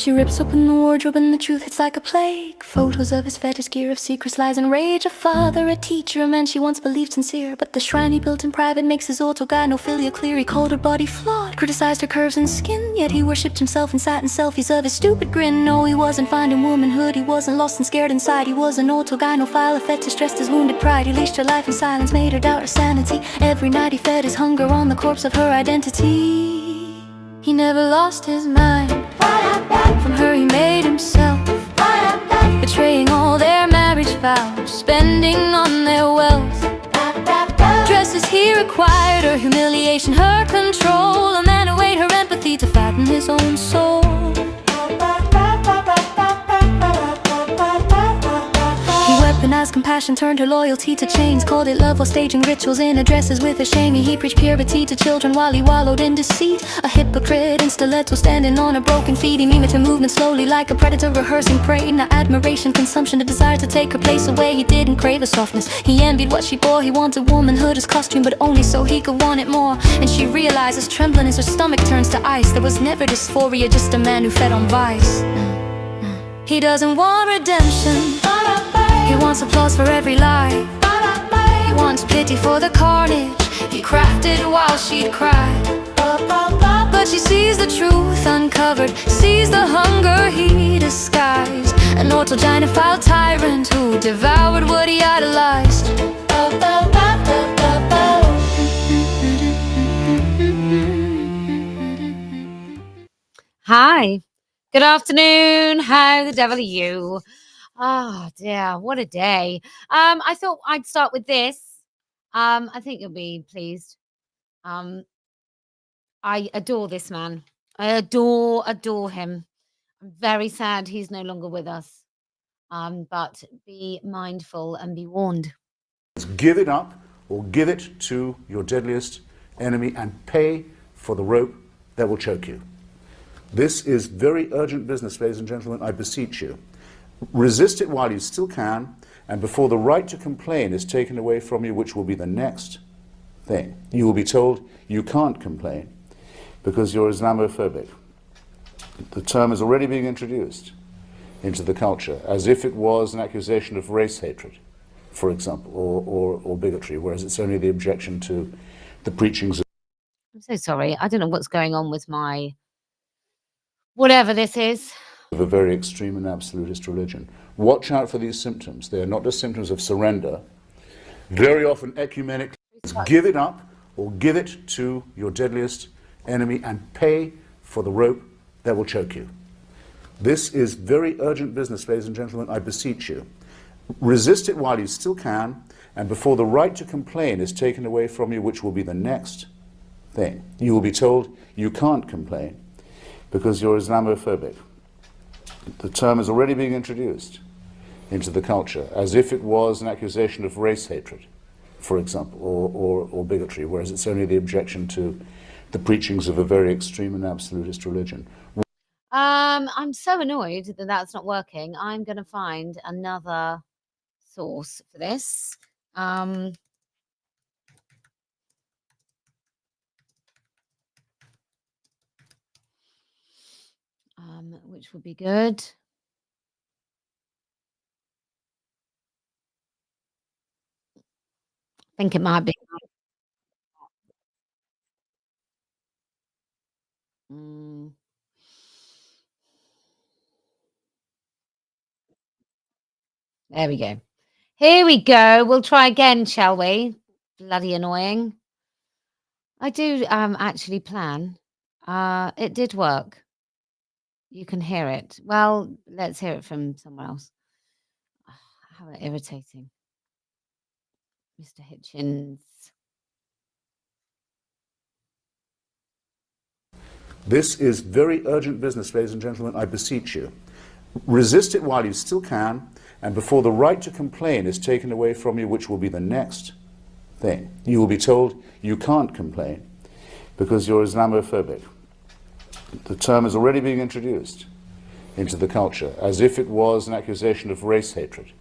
She rips open the wardrobe and the truth hits like a plague. Photos of his fetish gear, of secrets, lies, and rage. A father, a teacher, a man she once believed sincere. But the shrine he built in private makes his autogynophilia clear. He called her body flawed, criticized her curves and skin. Yet he worshipped himself and sat in selfies of his stupid grin. No, he wasn't finding womanhood, he wasn't lost and scared inside. He was an autogynophile, a fetish dressed as wounded pride. He leashed her life in silence, made her doubt her sanity. Every night he fed his hunger on the corpse of her identity. He never lost his mind. From her he made himself, betraying all their marriage vows, spending on their wealth. Dresses he required, her humiliation, her control. A man who ate her empathy to fatten his own soul. Weaponized compassion, turned her loyalty to chains. Called it love while staging rituals in addresses with a shame. He preached purity to children while he wallowed in deceit. A hypocrite in stiletto standing on her broken feet. He mimicked her movement slowly like a predator rehearsing prey. Now admiration, consumption, a desire to take her place away. He didn't crave her softness, he envied what she bore. He wanted womanhood as costume, but only so he could want it more. And she realizes, trembling as her stomach turns to ice, there was never dysphoria, just a man who fed on vice. He doesn't want redemption, he wants applause for every lie. He wants pity for the carnage he crafted while she'd cried. But she sees the truth uncovered, sees the hunger he disguised. An autogynophile tyrant who devoured what he idolized. Hi, good afternoon. How the devil are you? Oh dear, what a day. I thought I'd start with this. I think you'll be pleased. I adore this man. I adore him. I'm very sad he's no longer with us. But be mindful and be warned. Give it up or give it to your deadliest enemy and pay for the rope that will choke you. This is very urgent business, ladies and gentlemen, I beseech you. Resist it while you still can, and before the right to complain is taken away from you, which will be the next thing. You will be told you can't complain because you're Islamophobic. The term is already being introduced into the culture as if it was an accusation of race hatred, for example, or bigotry, whereas it's only the objection to the preachings of... I'm so sorry. I don't know what's going on with my... whatever this is. Of a very extreme and absolutist religion. Watch out for these symptoms. They are not just symptoms of surrender. Very often ecumenic. Give it up or give it to your deadliest enemy and pay for the rope that will choke you. This is very urgent business, ladies and gentlemen, I beseech you. Resist it while you still can, and before the right to complain is taken away from you, which will be the next thing. You will be told you can't complain because you're Islamophobic. The term is already being introduced into the culture as if it was an accusation of race hatred, for example, or bigotry, whereas it's only the objection to the preachings of a very extreme and absolutist religion. I'm so annoyed that that's not working. I'm going to find another source for this. Which would be good. I think it might be. There we go. Here we go. We'll try again, shall we? Bloody annoying. I do actually plan. It did work. You can hear it. Well, let's hear it from someone else. How irritating. Mr. Hitchens. This is very urgent business, ladies and gentlemen, I beseech you. Resist it while you still can, and before the right to complain is taken away from you, which will be the next thing. You will be told you can't complain because you're Islamophobic. The term is already being introduced into the culture as if it was an accusation of race hatred,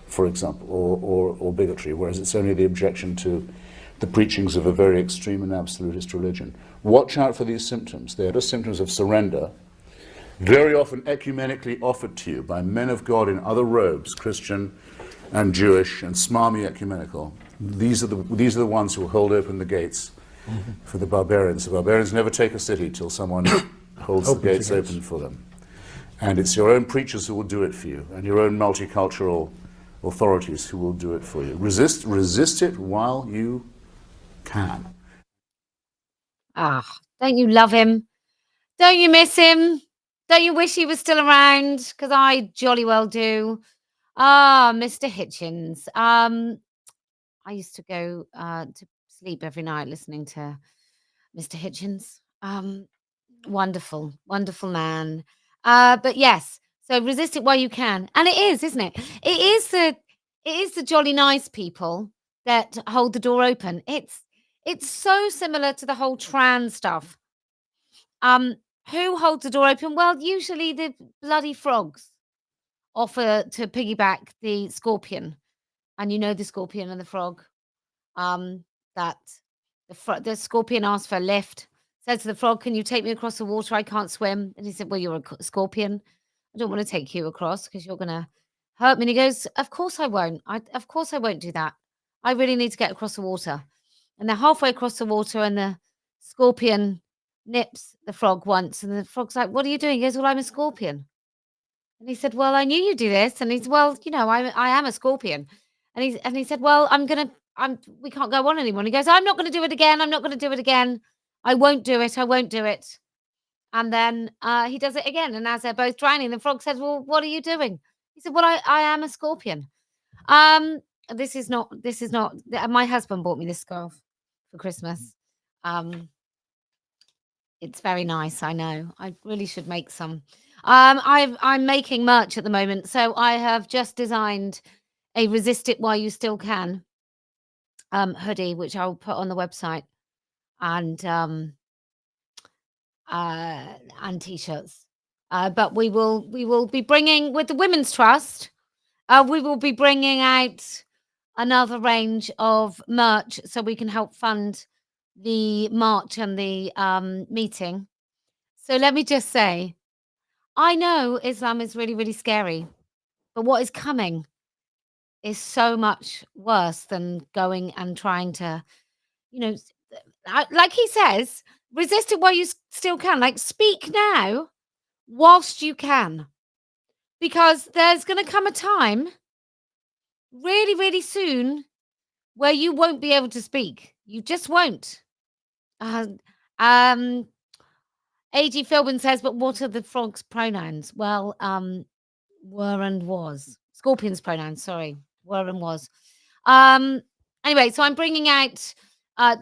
for example, or bigotry, whereas it's only the objection to the preachings of a very extreme and absolutist religion. Watch out for these symptoms. They are just symptoms of surrender. very often ecumenically offered to you by men of God in other robes, Christian and Jewish and smarmy ecumenical. These are the ones who will hold open the gates for the barbarians. The barbarians never take a city till someone holds the gates open for them. And it's your own preachers who will do it for you, and your own multicultural authorities who will do it for you. Resist it while you can. Ah, don't you love him? Don't you miss him? Don't you wish he was still around? Because I jolly well do. Ah, Mr. Hitchens. I used to go to sleep every night listening to Mr. Hitchens. Wonderful, wonderful man. But yes, so resist it while you can, and it is, isn't it? It is the jolly nice people that hold the door open. It's so similar to the whole trans stuff. Who holds the door open? Well, usually the bloody frogs offer to piggyback the scorpion, and you know the scorpion and the frog. That the scorpion asked for a lift. Said to the frog, "Can you take me across the water? I can't swim." And he said, "Well, you're a scorpion. I don't want to take you across because you're going to hurt me." And he goes, "Of course I won't. Of course I won't do that. I really need to get across the water." And they're halfway across the water, and the scorpion nips the frog once, and the frog's like, "What are you doing?" He goes, "Well, I'm a scorpion." And he said, "Well, I knew you'd do this." And he said, "Well, you know, I am a scorpion." And he said, "Well, we can't go on anymore." And he goes, "I'm not going to do it again. I'm not going to do it again. I won't do it. I won't do it." And then he does it again. And as they're both drowning, the frog says, "Well, what are you doing?" He said, "Well, I am a scorpion." This is not, my husband bought me this scarf for Christmas. It's very nice. I know. I really should make some. I'm making merch at the moment. So I have just designed a Resist It While You Still Can hoodie, which I'll put on the website, and t-shirts. But we will be bringing, with the Women's Trust, we will be bringing out another range of merch so we can help fund the march and the meeting. So let me just say, I know Islam is really, really scary, but what is coming is so much worse than going and trying to, you know, like he says, resist it while you still can. Like, speak now whilst you can, because there's going to come a time really, really soon where you won't be able to speak. You just won't. A.G. Philbin says, "But what are the frog's pronouns?" Well, were and was. Scorpion's pronouns, sorry. Were and was. Anyway, so I'm bringing out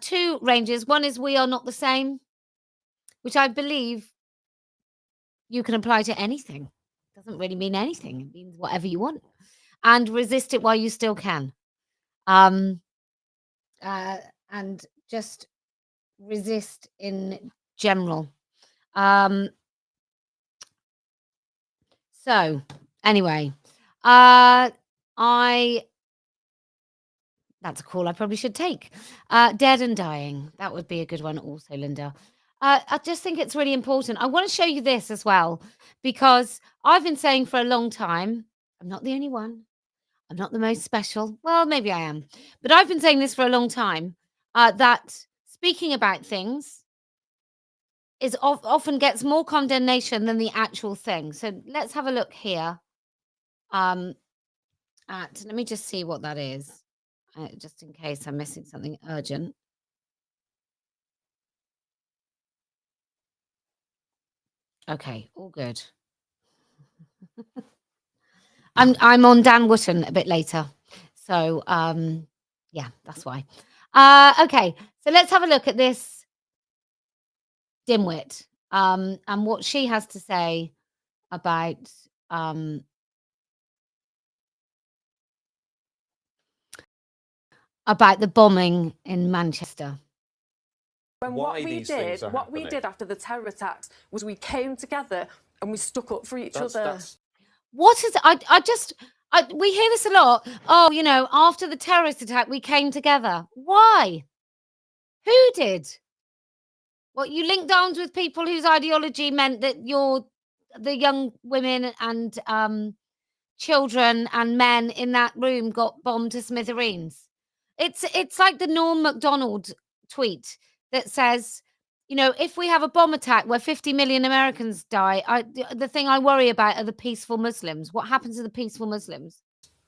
2 ranges. One is We Are Not the Same, which I believe you can apply to anything. It doesn't really mean anything. It means whatever you want. And Resist It While You Still Can. And just resist in general. So anyway, that's a call I probably should take. Dead and Dying. That would be a good one also, Linda. I just think it's really important. I want to show you this as well, because I've been saying for a long time, I'm not the only one. I'm not the most special. Well, maybe I am. But I've been saying this for a long time, that speaking about things often gets more condemnation than the actual thing. So let's have a look here. Let me just see what that is, just in case I'm missing something urgent. Okay, all good. I'm on Dan Wootton a bit later, so yeah, that's why. Okay, so let's have a look at this dimwit, and what she has to say about the bombing in Manchester. When Why these things are what we happening. did after the terror attacks was we came together and we stuck up for each other. What is we hear this a lot. Oh, you know, after the terrorist attack, we came together. Why? Who did? What, you linked arms with people whose ideology meant that your the young women and children and men in that room got bombed to smithereens. It's like the Norm Macdonald tweet that says, if we have a bomb attack where 50 million Americans die, the thing I worry about are the peaceful Muslims. What happens to the peaceful Muslims?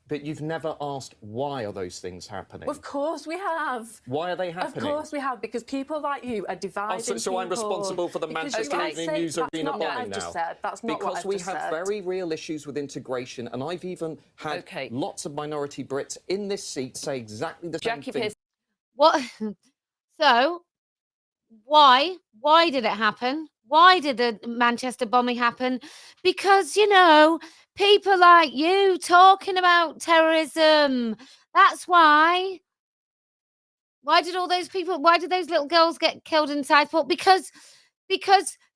But you've never asked, why are those things happening? Of course we have. Why are they happening? Of course we have, because people like you are dividing so I'm responsible for the Manchester Evening News Arena bombing now? That's not what I've just said. Because we have very real issues with integration, and I've even had lots of minority Brits in this seat say exactly the same thing. What? So, why did it happen? Why did the Manchester bombing happen? Because, people like you talking about terrorism. That's why. Why did those little girls get killed in Southport? Because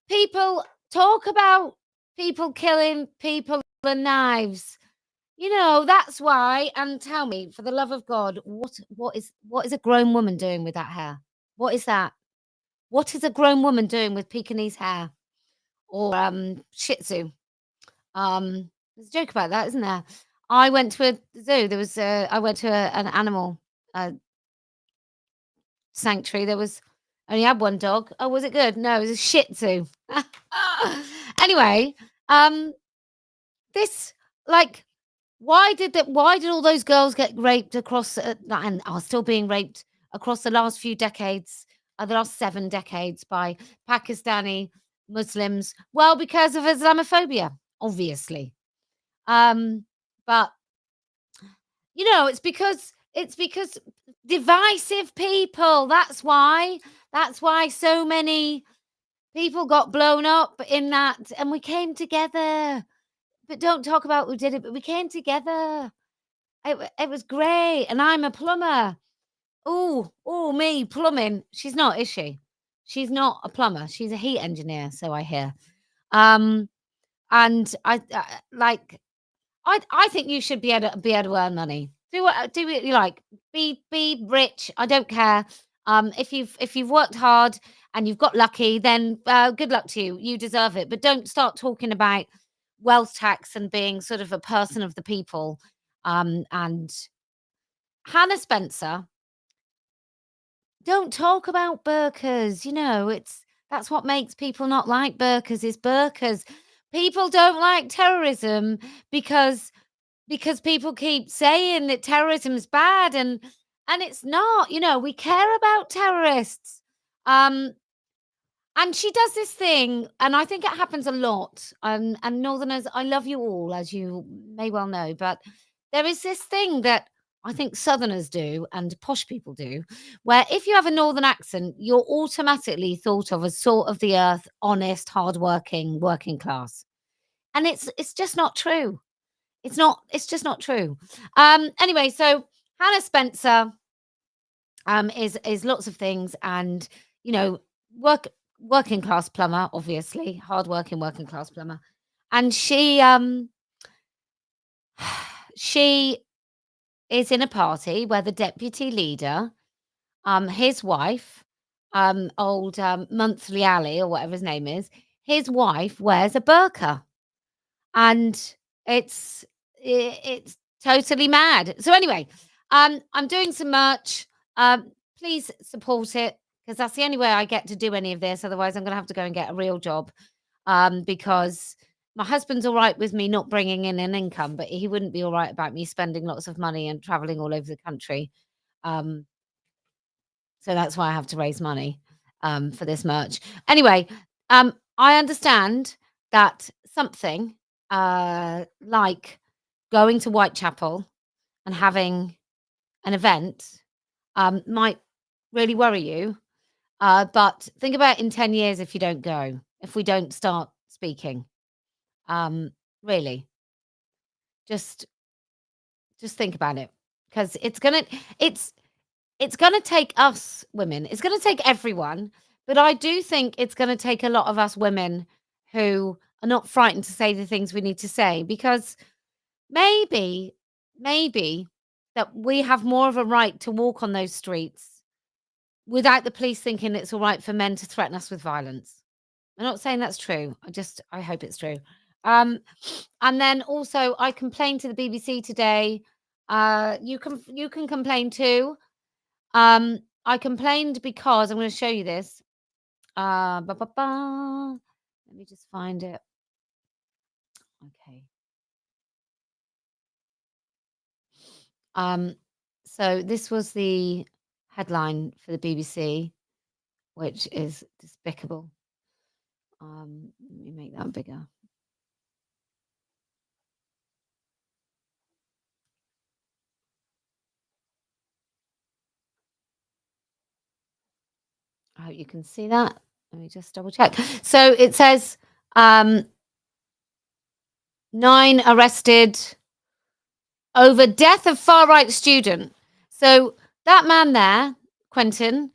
people talk about people killing people and knives. That's why. And tell me, for the love of God, what is a grown woman doing with that hair? What is that? What is a grown woman doing with Pekingese hair or Shih Tzu? There's a joke about that, isn't there? I went to a zoo. I went to an animal sanctuary. There was only had one dog. Oh, was it good? No, it was a Shih Tzu. Anyway, this why did all those girls get raped across and are still being raped across the last few decades, the last 7 decades by Pakistani Muslims? Well, because of Islamophobia, obviously. But it's because divisive people. That's why so many people got blown up in that, and we came together. But don't talk about who did it, but we came together. It was great. And I'm a plumber. Oh, me, plumbing. She's not, is she? She's not a plumber. She's a heat engineer, so I hear. And I think you should be able to earn money. Do what you like. Be rich. I don't care. If you've worked hard and you've got lucky, then good luck to you. You deserve it. But don't start talking about wealth tax and being sort of a person of the people. And Hannah Spencer, don't talk about burqas. That's what makes people not like burqas is burqas. People don't like terrorism because people keep saying that terrorism is bad, and it's not. We care about terrorists. And she does this thing, and I think it happens a lot. And Northerners, I love you all, as you may well know, but there is this thing that I think Southerners do and posh people do, where if you have a Northern accent, you're automatically thought of as salt of the earth, honest, hardworking, working class. And it's just not true. It's just not true. Anyway, so Hannah Spencer is lots of things, and working class plumber, obviously, hardworking working class plumber. And she is in a party where the deputy leader, his wife, old Monthly Ali or whatever his name is, his wife wears a burqa, and it's totally mad. So anyway, I'm doing some merch. Please support it, because that's the only way I get to do any of this. Otherwise, I'm going to have to go and get a real job, because my husband's all right with me not bringing in an income, but he wouldn't be all right about me spending lots of money and traveling all over the country. So that's why I have to raise money for this merch. Anyway, I understand that something like going to Whitechapel and having an event might really worry you. But think about in 10 years if you don't go, if we don't start speaking. Really. Just think about it. Because it's gonna take us women. It's gonna take everyone. But I do think it's gonna take a lot of us women who are not frightened to say the things we need to say, because maybe that we have more of a right to walk on those streets without the police thinking it's all right for men to threaten us with violence. I'm not saying that's true. I hope it's true. And then also I complained to the BBC today. You can complain too. I complained because I'm going to show you this. Let me just find it. Okay. So this was the headline for the BBC, which is despicable. Let me make that bigger. I hope you can see that. Let me just double check. So it says 9 arrested over death of far-right student. So that man there, Quentin,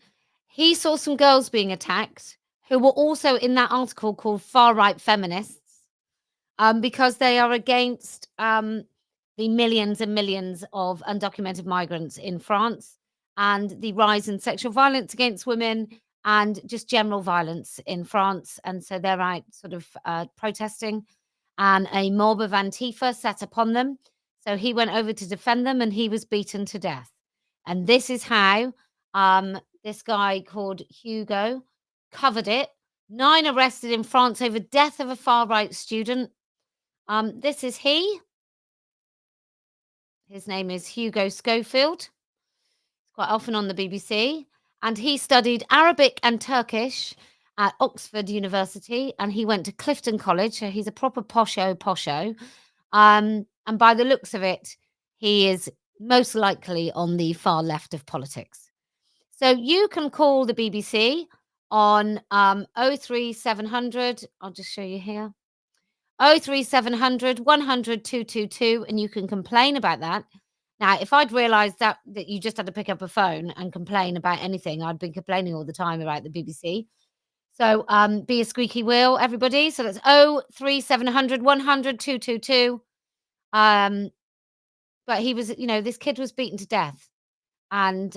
he saw some girls being attacked who were also in that article called far-right feminists, because they are against the millions and millions of undocumented migrants in France and the rise in sexual violence against women and just general violence in France. And so they're out sort of protesting, and a mob of Antifa set upon them. So he went over to defend them and he was beaten to death. And this is how this guy called Hugo covered it. 9 arrested in France over death of a far-right student. This is he. His name is Hugo Schofield. He's quite often on the BBC. And he studied Arabic and Turkish at Oxford University. And he went to Clifton College. So he's a proper posho. And by the looks of it, he is most likely on the far left of politics. So you can call the BBC on 03700. I'll just show you here. 03700 100 222, and you can complain about that. Now, if I'd realised that you just had to pick up a phone and complain about anything, I'd been complaining all the time about the BBC. So be a squeaky wheel, everybody. So that's 03700 100 222. But he was, this kid was beaten to death. And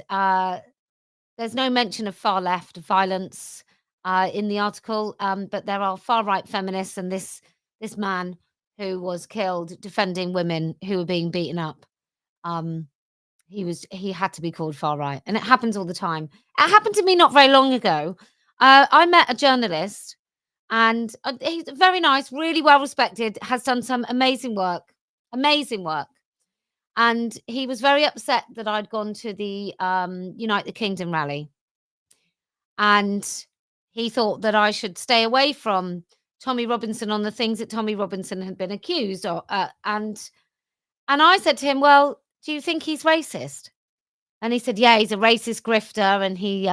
there's no mention of far left violence in the article, but there are far right feminists, and this man who was killed defending women who were being beaten up. He had to be called far right, and it happens all the time. It happened to me not very long ago. I met a journalist, and he's very nice, really well respected, has done some amazing work. And he was very upset that I'd gone to the Unite the Kingdom rally. And he thought that I should stay away from Tommy Robinson on the things that Tommy Robinson had been accused of. And I said to him, well, do you think he's racist? And he said, yeah, he's a racist grifter. And he,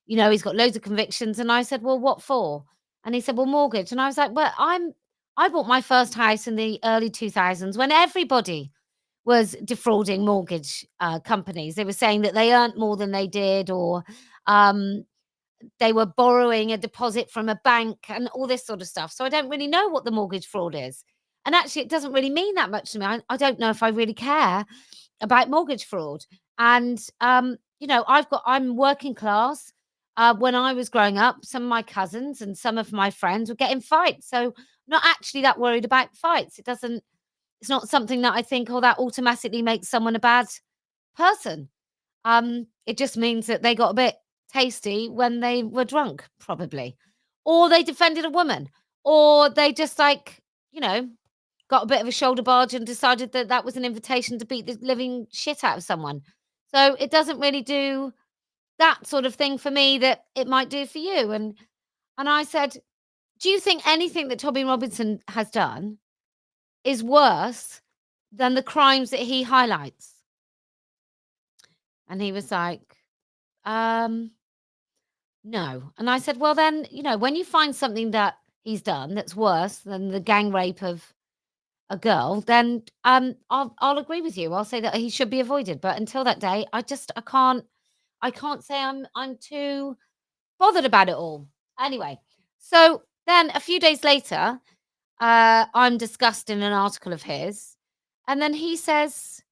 he's got loads of convictions. And I said, well, what for? And he said, well, mortgage. And I was like, well, I bought my first house in the early 2000s when everybody was defrauding mortgage companies. They were saying that they earned more than they did, or they were borrowing a deposit from a bank and all this sort of stuff. So I don't really know what the mortgage fraud is. And actually, it doesn't really mean that much to me. I don't know if I really care about mortgage fraud. And, I'm working class. When I was growing up, some of my cousins and some of my friends would get in fights. So I'm not actually that worried about fights. It's not something that I think, that automatically makes someone a bad person. It just means that they got a bit tasty when they were drunk, probably. Or they defended a woman. Or they just got a bit of a shoulder barge and decided that that was an invitation to beat the living shit out of someone. So it doesn't really do that sort of thing for me that it might do for you. And I said, do you think anything that Tommy Robinson has done is worse than the crimes that he highlights? And he was like, no. And I said, well, then, when you find something that he's done that's worse than the gang rape of a girl, then I'll agree with you. I'll say that he should be avoided. But until that day, I can't say I'm too bothered about it all. Anyway, so then a few days later, I'm discussed in an article of his, and then he says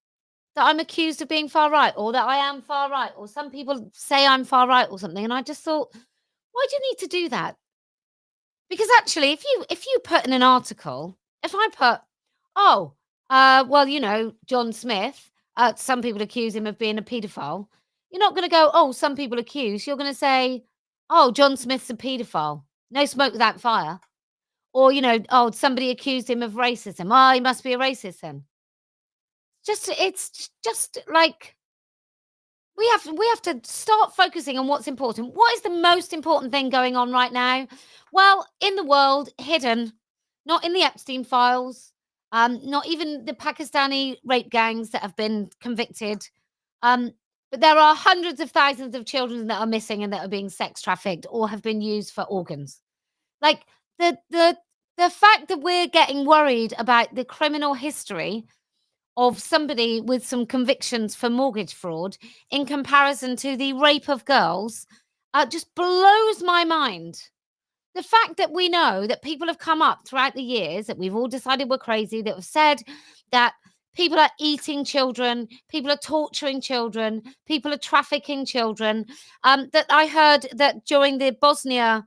that I'm accused of being far right, or that I am far right, or some people say I'm far right or something. And I just thought, why do you need to do that? Because actually, if you put in an article, if I put, oh, well, you know, John Smith, some people accuse him of being a paedophile. You're not going to go, oh, some people accuse. You're going to say, oh, John Smith's a paedophile. No smoke without fire. Or, you know, oh, somebody accused him of racism. Oh, he must be a racist then. It's just like we have to start focusing on what's important. What is the most important thing going on right now? Well, in the world, hidden, not in the Epstein files, not even the Pakistani rape gangs that have been convicted. But there are hundreds of thousands of children that are missing and that are being sex trafficked or have been used for organs. Like the fact that we're getting worried about the criminal history of somebody with some convictions for mortgage fraud in comparison to the rape of girls just blows my mind. The fact that we know that people have come up throughout the years that we've all decided we're crazy, that have said that people are eating children, people are torturing children, people are trafficking children. That I heard that during the Bosnia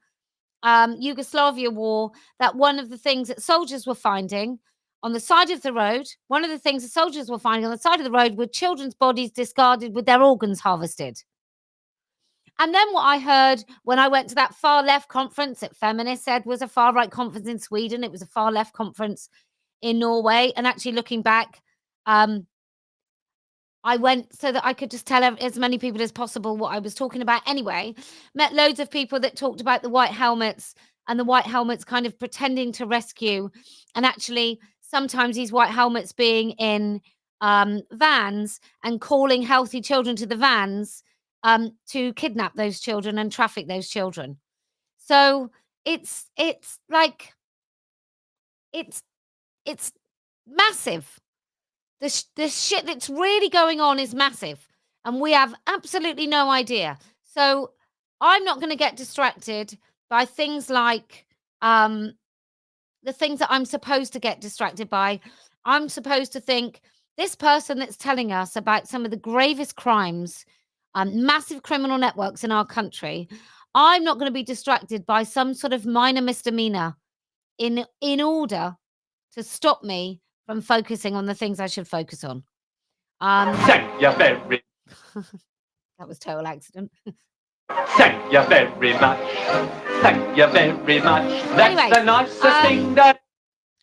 Yugoslavia war, that one of the things that soldiers were finding on the side of the road, one of the things the soldiers were finding on the side of the road were children's bodies discarded with their organs harvested. And then what I heard when I went to that far left conference that Feminist said was a far right conference in Sweden, it was a far left conference in Norway. And actually looking back, I went so that I could just tell as many people as possible what I was talking about anyway. Met loads of people that talked about the white helmets and the white helmets kind of pretending to rescue. And actually, sometimes these white helmets being in vans and calling healthy children to the vans to kidnap those children and traffic those children. So it's like, it's massive. The shit that's really going on is massive, and we have absolutely no idea. So I'm not going to get distracted by things like the things that I'm supposed to get distracted by. I'm supposed to think this person that's telling us about some of the gravest crimes, massive criminal networks in our country, I'm not going to be distracted by some sort of minor misdemeanor in order to stop me from focusing on the things I should focus on. Thank you very That was total accident. Thank you very much. Thank you very much. That's Anyway, the nicest thing that...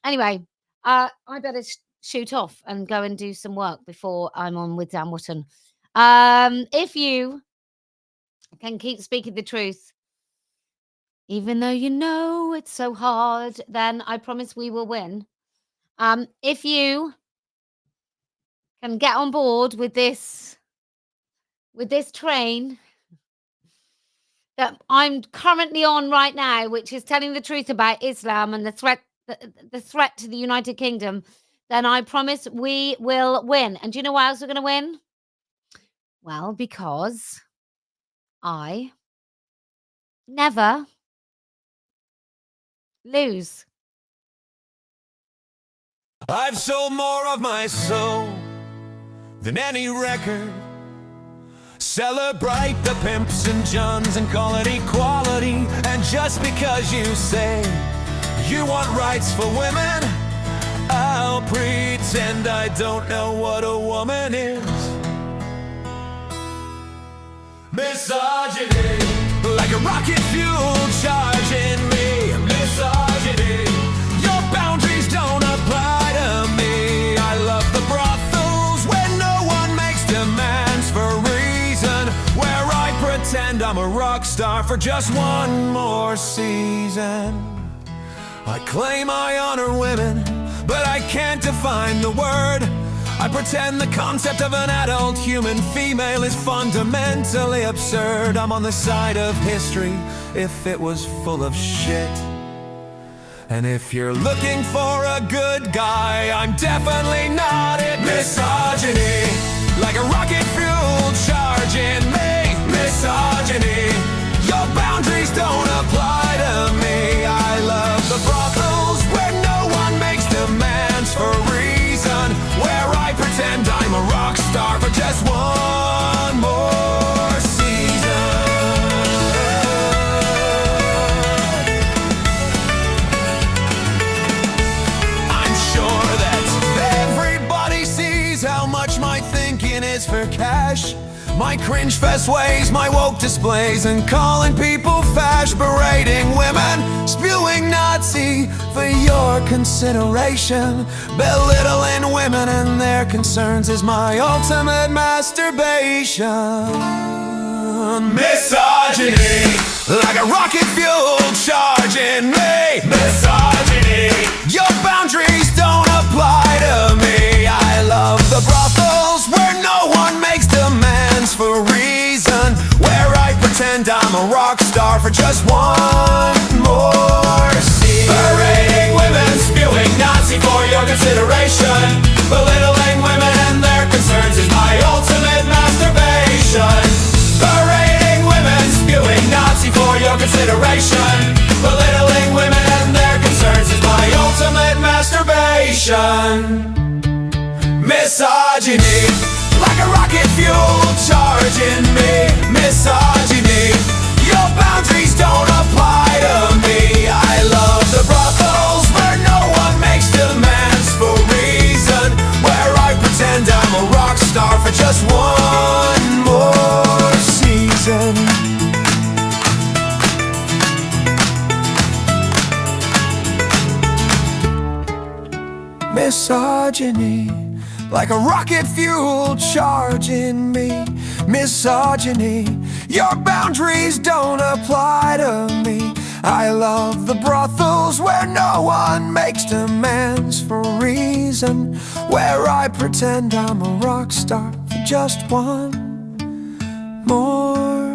Anyway, I better shoot off and go and do some work before I'm on with Dan Wootton. If you can keep speaking the truth, even though you know it's so hard, then I promise we will win. If you can get on board with this train that I'm currently on right now, which is telling the truth about Islam and the threat to the United Kingdom, then I promise we will win. And do you know why else we're going to win? Well, because I never lose. I've sold more of my soul than any record. Celebrate the pimps and johns and call it equality. And just because you say you want rights for women, I'll pretend I don't know what a woman is. Misogyny, like a rocket fuel charging me. Misogyny, your boundaries don't apply to me. I love the brothels where no one makes demands for reason, where I pretend I'm a rock star for just one more season. I claim I honor women, but I can't define the word. I pretend the concept of an adult human female is fundamentally absurd. I'm on the side of history if it was full of shit. And if you're looking for a good guy, I'm definitely not it. Misogyny, like a rocket fuel charging me. Misogyny, your boundaries don't apply to me. I love the brothels where no one makes demands for reason, where I pretend I'm a rock star for just one more season. trash. My cringe fest ways, my woke displays, and calling people fash, berating women, spewing Nazi for your consideration. Belittling women and their concerns is my ultimate masturbation. Misogyny, like a rocket fuel charging me. Misogyny, your boundaries don't apply to me. I love the brothels where no one makes demands for reason, where I pretend I'm a rock star for just one more scene. Berating women, spewing Nazi for your consideration. Belittling women and their concerns is my ultimate masturbation. Berating women, spewing Nazi for your consideration. Belittling women and their concerns is my ultimate masturbation. Misogyny, like a rocket fuel charging me. Misogyny, your boundaries don't apply to me. I love the brothels where no one makes demands for reason, where I pretend I'm a rock star for just one more season. Misogyny, like a rocket fuel charging me. Misogyny, your boundaries don't apply to me. I love the brothels where no one makes demands for reason, where I pretend I'm a rock star for just one more